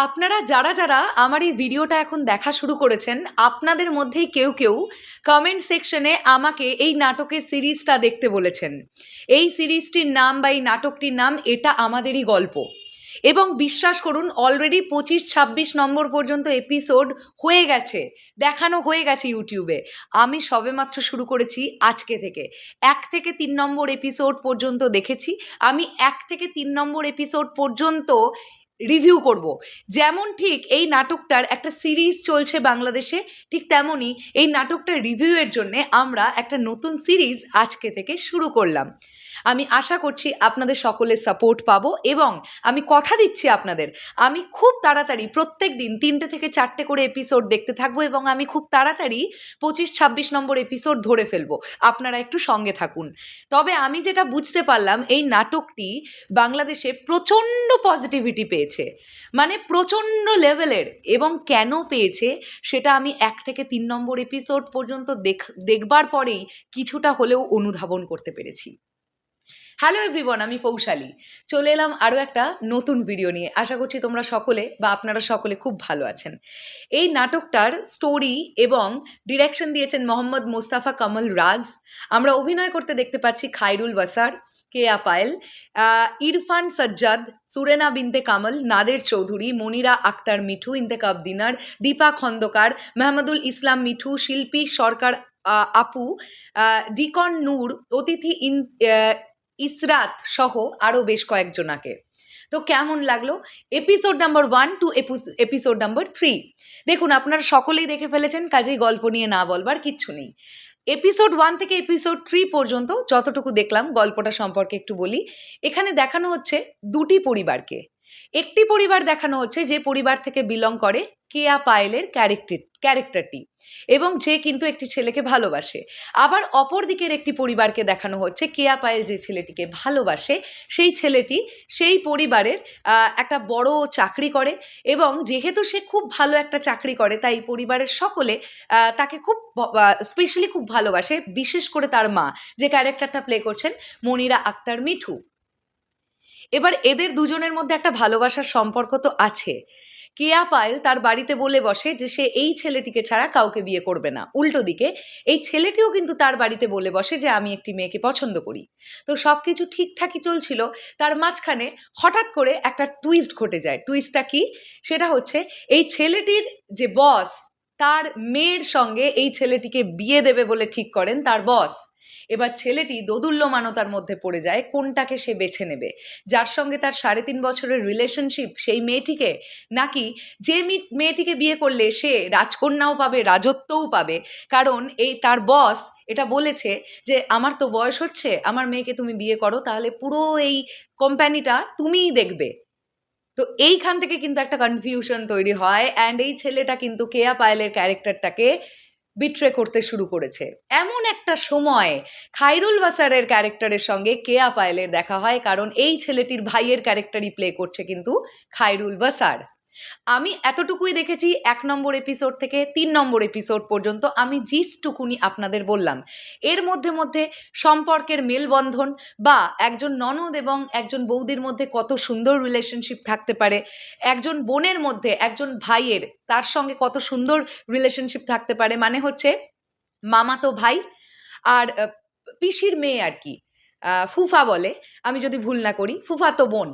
আপনারা যারা যারা আমার এই ভিডিওটা এখন দেখা শুরু করেছেন, আপনাদের মধ্যেই কেউ কেউ কমেন্ট সেকশনে আমাকে এই নাটকের সিরিজটা দেখতে বলেছেন। এই সিরিজটির নাম বা এই নাটকটির নাম এটা আমাদেরই গল্প। এবং বিশ্বাস করুন, অলরেডি 25-26 নম্বর পর্যন্ত এপিসোড হয়ে গেছে, দেখানো হয়ে গেছে ইউটিউবে। আমি সবেমাত্র শুরু করেছি আজকে থেকে। 1 থেকে 3 নম্বর এপিসোড পর্যন্ত দেখেছি। আমি 1 থেকে 3 নম্বর এপিসোড পর্যন্ত রিভিউ করব। যেমন ঠিক এই নাটকটার একটা সিরিজ চলছে বাংলাদেশে, ঠিক তেমনই এই নাটকটার রিভিউয়ের জন্যে আমরা একটা নতুন সিরিজ আজকে থেকে শুরু করলাম। আমি আশা করছি আপনাদের সকলের সাপোর্ট পাবো এবং আমি কথা দিচ্ছি আপনাদের, আমি খুব তাড়াতাড়ি প্রত্যেক দিন 3টে থেকে 4টে করে এপিসোড দেখতে থাকবো এবং আমি খুব তাড়াতাড়ি 25-26 নম্বর এপিসোড ধরে ফেলবো। আপনারা একটু সঙ্গে থাকুন। তবে আমি যেটা বুঝতে পারলাম, এই নাটকটি বাংলাদেশে প্রচণ্ড পজিটিভিটি পেয়েছে, মানে প্রচণ্ড লেভেলের। এবং কেন পেয়েছে সেটা আমি 1 থেকে 3 নম্বর এপিসোড পর্যন্ত দেখবার পরেই কিছুটা হলেও অনুধাবন করতে পেরেছি। হ্যালো এভরিওয়ান, আমি পৌশালী চলে এলাম আরও একটা নতুন ভিডিও নিয়ে। আশা করছি তোমরা সকলে বা আপনারা সকলে খুব ভালো আছেন। এই নাটকটার স্টোরি এবং ডিরেকশন দিয়েছেন মোহাম্মদ মোস্তাফা কামাল রাজ। আমরা অভিনয় করতে দেখতে পাচ্ছি খায়রুল বাসার, কেয়া পায়েল, ইরফান সাজ্জাদ, সুরেনা বিনতে কামাল, নাদের চৌধুরী, মনিরা আক্তার মিঠু, ইন্তেকাব দিনার, দীপা খন্দকার, মেহমুদুল ইসলাম মিঠু, শিল্পী সরকার আপু, ডিকন নূর, অতিথি ইসরাত সহ আরও বেশ কয়েকজনাকে। তো কেমন লাগলো episode number 1 to episode number 3? দেখুন, আপনারা সকলেই দেখে ফেলেছেন, কাজেই গল্প নিয়ে না বলবার কিচ্ছু নেই। এপিসোড 1 থেকে এপিসোড 3 পর্যন্ত যতটুকু দেখলাম, গল্পটা সম্পর্কে একটু বলি। এখানে দেখানো হচ্ছে দুটি পরিবারকে। একটি পরিবার দেখানো হচ্ছে যে পরিবার থেকে বিলং করে কেয়া পায়েলের ক্যারেক্টারটি, এবং যে কিন্তু একটি ছেলেকে ভালোবাসে। আবার অপর দিকের একটি পরিবারকে দেখানো হচ্ছে কেয়া পায়েল যে ছেলেটিকে ভালোবাসে, সেই ছেলেটি সেই পরিবারের একটা বড় চাকরি করে, এবং যেহেতু সে খুব ভালো একটা চাকরি করে তাই পরিবারের সকলে তাকে খুব স্পেশালি খুব ভালোবাসে, বিশেষ করে তার মা, যে ক্যারেক্টারটা প্লে করছেন মনিরা আক্তার মিঠু। এবার এদের দুজনের মধ্যে একটা ভালোবাসার সম্পর্ক তো আছে। কেয়া পায়েল তার বাড়িতে বলে বসে যে সে এই ছেলেটিকে ছাড়া কাউকে বিয়ে করবে না। উল্টো দিকে এই ছেলেটিও কিন্তু তার বাড়িতে বলে বসে যে আমি একটি মেয়েকে পছন্দ করি। তো সব কিছু ঠিকঠাকই চলছিল, তার মাঝখানে হঠাৎ করে একটা টুইস্ট ঘটে যায়। টুইস্টটা কি? সেটা হচ্ছে এই ছেলেটির যে বস, তার মেয়ের সঙ্গে এই ছেলেটিকে বিয়ে দেবে বলে ঠিক করেন তার বস। এবার ছেলেটি দোদুল্যমানতার মধ্যে পড়ে যায়, কোনটাকে সে বেছে নেবে, যার সঙ্গে তার 3.5 বছরের রিলেশনশিপ সেই মেয়েটিকে, নাকি যে মেয়েটিকে বিয়ে করলে সে রাজকন্যাও পাবে, রাজত্বও পাবে। কারণ এই তার বস এটা বলেছে যে আমার তো বয়স হচ্ছে, আমার মেয়েকে তুমি বিয়ে করো, তাহলে পুরো এই কোম্পানিটা তুমিই দেখবে। তো এইখান থেকে কিন্তু একটা কনফিউশন তৈরি হয়, অ্যান্ড এই ছেলেটা কিন্তু কেয়া পায়েলের ক্যারেক্টারটাকে বিট্রে করতে শুরু করেছে। এমন একটা সময় খায়রুল বাসারের ক্যারেক্টারের সঙ্গে কেয়া পায়েলের দেখা হয়, কারণ এই ছেলেটির ভাইয়ের ক্যারেক্টারই প্লে করছে কিন্তু খায়রুল বাসার। আমি এতটুকুই দেখেছি 1 নম্বর এপিসোড থেকে 3 নম্বর এপিসোড পর্যন্ত। আমি জিসটুকুনি আপনাদের বললাম। এর মধ্যে মধ্যে সম্পর্কের মেলবন্ধন বা একজন ননদ এবং একজন বৌদির মধ্যে কত সুন্দর রিলেশনশিপ থাকতে পারে, একজন বোনের মধ্যে একজন ভাইয়ের তার সঙ্গে কত সুন্দর রিলেশনশিপ থাকতে পারে, মানে হচ্ছে মামাতো ভাই আর পিসির মেয়ে আর কি, ফুফা বলে, আমি যদি ভুল না করি, ফুফাতো বোন।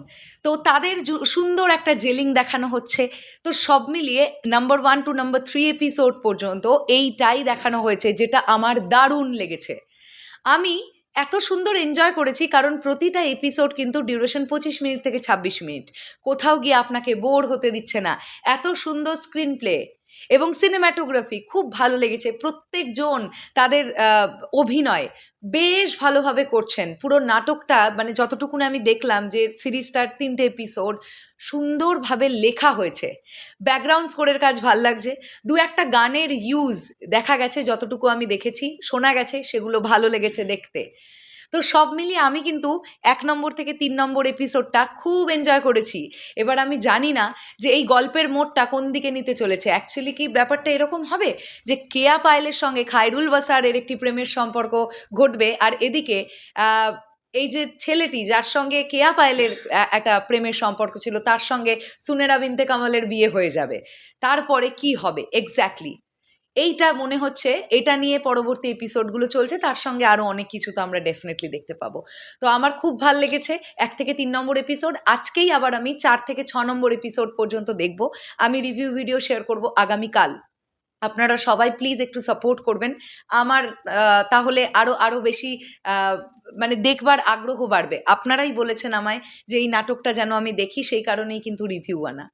তো তাদের সুন্দর একটা জেলিং দেখানো হচ্ছে। তো সব মিলিয়ে নাম্বার 1 টু নাম্বার 3 এপিসোড পর্যন্ত এইটাই দেখানো হয়েছে, যেটা আমার দারুণ লেগেছে। আমি এত সুন্দর এনজয় করেছি, কারণ প্রতিটা এপিসোড কিন্তু ডিউরেশন 25 মিনিট থেকে 26 মিনিট। কোথাও গিয়ে আপনাকে বোর হতে দিচ্ছে না। এত সুন্দর স্ক্রিন প্লে এবং সিনেম্যাটোগ্রাফি খুব ভালো লেগেছে। প্রত্যেকজন তাদের অভিনয় বেশ ভালোভাবে করছেন। পুরো নাটকটা, মানে যতটুকুন আমি দেখলাম যে সিরিজটার 3টে এপিসোড সুন্দরভাবে লেখা হয়েছে। ব্যাকগ্রাউন্ড স্কোরের কাজ ভাল লাগছে। 2-একটা গানের ইউজ দেখা গেছে, যতটুকু আমি দেখেছি, শোনা গেছে, সেগুলো ভালো লেগেছে দেখতে। তো সব মিলিয়ে আমি কিন্তু 1 নম্বর থেকে 3 নম্বর এপিসোডটা খুব এনজয় করেছি। এবার আমি জানি না যে এই গল্পের মোড়টা কোন দিকে নিতে চলেছে। অ্যাকচুয়ালি কি ব্যাপারটা এরকম হবে যে কেয়া পায়েলের সঙ্গে খায়রুল বাসারের একটি প্রেমের সম্পর্ক ঘটবে, আর এদিকে এই যে ছেলেটি যার সঙ্গে কেয়া পায়েলের একটা প্রেমের সম্পর্ক ছিল, তার সঙ্গে সুনেরা বিনতে কামালের বিয়ে হয়ে যাবে, তারপরে কি হবে এক্স্যাক্টলি এইটা মনে হচ্ছে, এটা নিয়ে পরবর্তী এপিসোডগুলো চলছে, তার সঙ্গে আরও অনেক কিছু তো আমরা ডেফিনেটলি দেখতে পাবো। তো আমার খুব ভাল লেগেছে 1 থেকে 3 নম্বর এপিসোড। আজকেই আবার আমি 4 থেকে 6 নম্বর এপিসোড পর্যন্ত দেখব। আমি রিভিউ ভিডিও শেয়ার করব আগামীকাল। আপনারা সবাই প্লিজ একটু সাপোর্ট করবেন আমার, তাহলে আরও বেশি মানে দেখবার আগ্রহ বাড়বে। আপনারাই বলেছেন আমায় যে এই নাটকটা যেন আমি দেখি, সেই কারণেই কিন্তু রিভিউ আনা।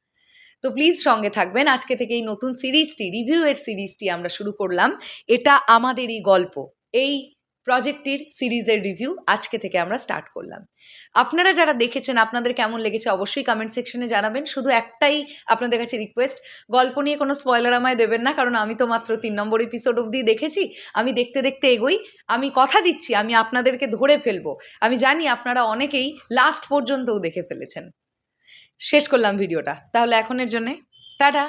তো প্লিজ সঙ্গে থাকবেন। আজকে থেকে এই নতুন সিরিজটি, রিভিউয়ের সিরিজটি আমরা শুরু করলাম। এটা আমাদেরই গল্প, এই প্রজেক্টটির সিরিজের রিভিউ আজকে থেকে আমরা স্টার্ট করলাম। আপনারা যারা দেখেছেন আপনাদের কেমন লেগেছে অবশ্যই কমেন্ট সেকশনে জানাবেন। শুধু একটাই আপনাদের কাছে রিকোয়েস্ট, গল্প নিয়ে কোনো স্পয়লার আমায় দেবেন না, কারণ আমি তো মাত্র 3 নম্বর এপিসোড অবধি দেখেছি। আমি দেখতে দেখতে এগোই, আমি কথা দিচ্ছি আমি আপনাদেরকে ধরে ফেলবো। আমি জানি আপনারা অনেকেই লাস্ট পর্যন্তও দেখে ফেলেছেন। শেষ করলাম ভিডিওটা, তাহলে এখনের জন্যে টাটা।